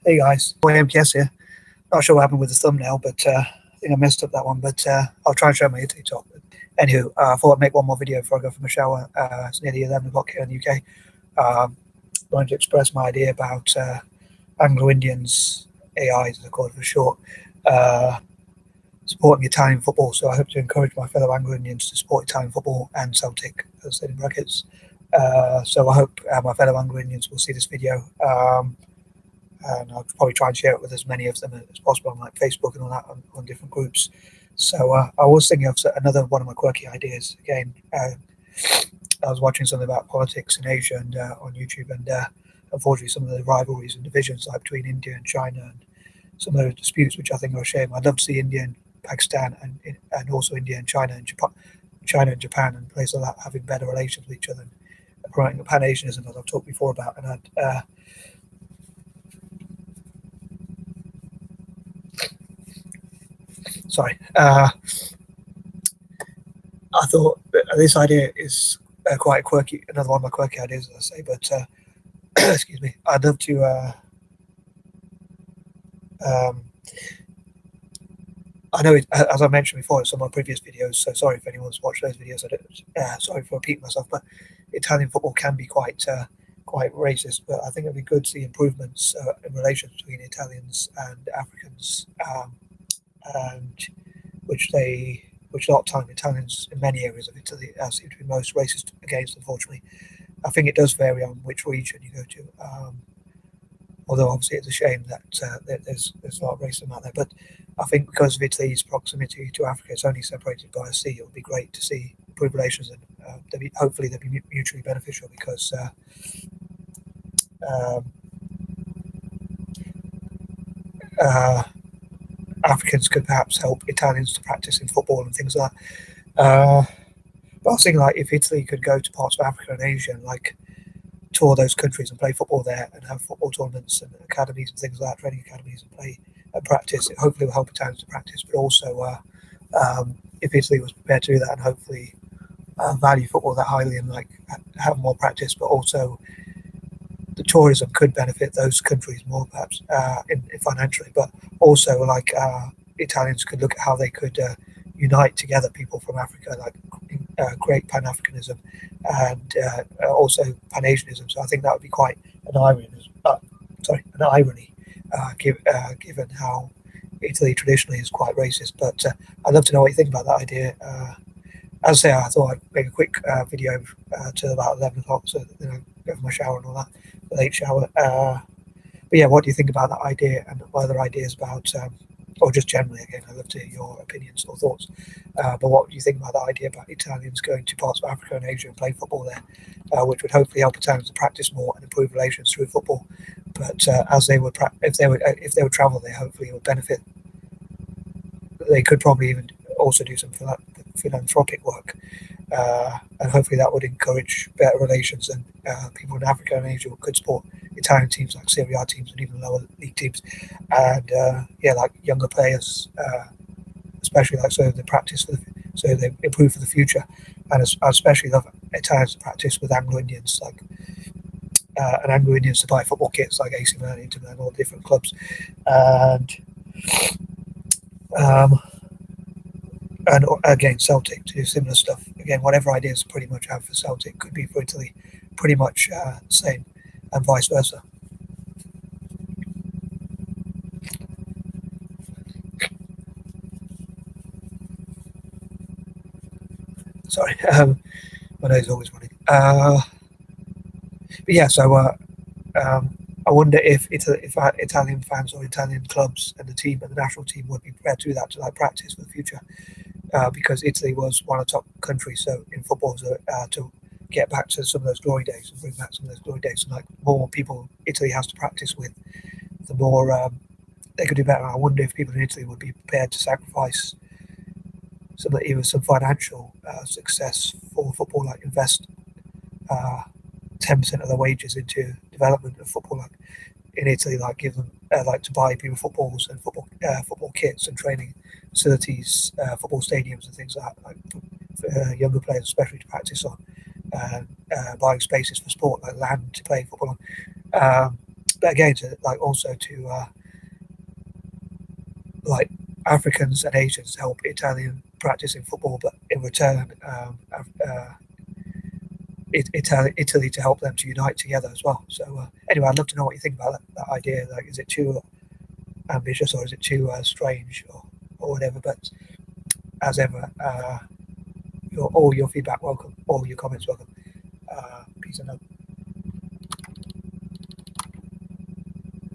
Hey guys, L.O.L M.K.S here. Not sure what happened with the thumbnail, but I think I messed up that one. But I'll try and show my Italy talk. Anywho, I thought I'd make one more video before I go for my shower. It's nearly 11 o'clock here in the UK. I wanted to express my idea about Anglo-Indians, AIs as I call it for short, supporting Italian football. So I hope to encourage my fellow Anglo-Indians to support Italian football and Celtic, as said in brackets. So I hope my fellow Anglo-Indians will see this video. And I'll probably try and share it with as many of them as possible on like Facebook and all that on different groups. So I was thinking of another one of my quirky ideas. Again, I was watching something about politics in Asia and on YouTube, and unfortunately some of the rivalries and divisions like between India and China and some of the disputes, which I think are a shame. I'd love to see India and Pakistan and also India and China and Japan and places like that having better relations with each other and promoting Pan-Asianism, as I've talked before about. And I thought this idea is quite quirky, another one of my quirky ideas, as I say, but excuse me, I'd love to I know it, as I mentioned before in some of my previous videos, so sorry if anyone's watched those videos, sorry for repeating myself, but Italian football can be quite racist, but I think it'd be good to see improvements in relations between Italians and Africans, and which a lot of time Italians in many areas of Italy seem to be most racist against, unfortunately. I think it does vary on which region you go to, although obviously it's a shame that there's a lot of racism out there. But I think because of Italy's proximity to Africa, it's only separated by a sea. It would be great to see improved relations, and hopefully they'll be mutually beneficial, because Africans could perhaps help Italians to practice in football and things like that. But I was thinking, like, if Italy could go to parts of Africa and Asia and like tour those countries and play football there and have football tournaments and academies and things like that, training academies, and play and practice, it hopefully will help Italians to practice. But also, if Italy was prepared to do that and hopefully value football that highly and like have more practice, but also the tourism could benefit those countries more, perhaps in financially, but also like Italians could look at how they could unite together people from Africa, like create Pan-Africanism and also Pan-Asianism. So I think that would be quite an irony, given how Italy traditionally is quite racist. But I'd love to know what you think about that idea. As I say, I thought I'd make a quick video till about 11 o'clock, so that, you know, go for my shower and all that, late shower. But yeah, what do you think about that idea, and what other ideas about, or just generally, again, I'd love to hear your opinions or thoughts. But what do you think about the idea about Italians going to parts of Africa and Asia and playing football there, which would hopefully help Italians to practice more and improve relations through football? But as they would, if they would travel there, hopefully it would benefit. They could probably even also do some philanthropic work, and hopefully that would encourage better relations, and people in Africa and Asia could support Italian teams like Serie A teams and even lower league teams, and yeah, like younger players, especially like so they practice so they improve for the future. And I especially love Italians to practice with Anglo-Indians, like and Anglo-Indians to buy football kits like AC Milan, Inter Milan, all different clubs, and again Celtic to do similar stuff. Again, whatever ideas pretty much have for Celtic could be for Italy, pretty much the same, and vice versa. Sorry, my nose is always running. But yeah, so I wonder if Italian fans or Italian clubs and the team and the national team would be prepared to do that, to like practice for the future, because Italy was one of the top countries so in football, so to get back to some of those glory days and bring back some of those glory days, and like more people Italy has to practice with, the more they could do better. I wonder if people in Italy would be prepared to sacrifice even some financial success for football, like invest 10% of their wages into development of football, like in Italy, like give them like to buy people footballs and football kits and training facilities, football stadiums and things like that, like for younger players especially to practice on, buying spaces for sport like land to play football on. but again, like also to like Africans and Asians help Italian practice in football, but in return, Italy to help them to unite together as well. So anyway, I'd love to know what you think about that idea. Like, is it too ambitious or is it too strange or whatever? But as ever, all your feedback welcome, all your comments welcome. Peace and love.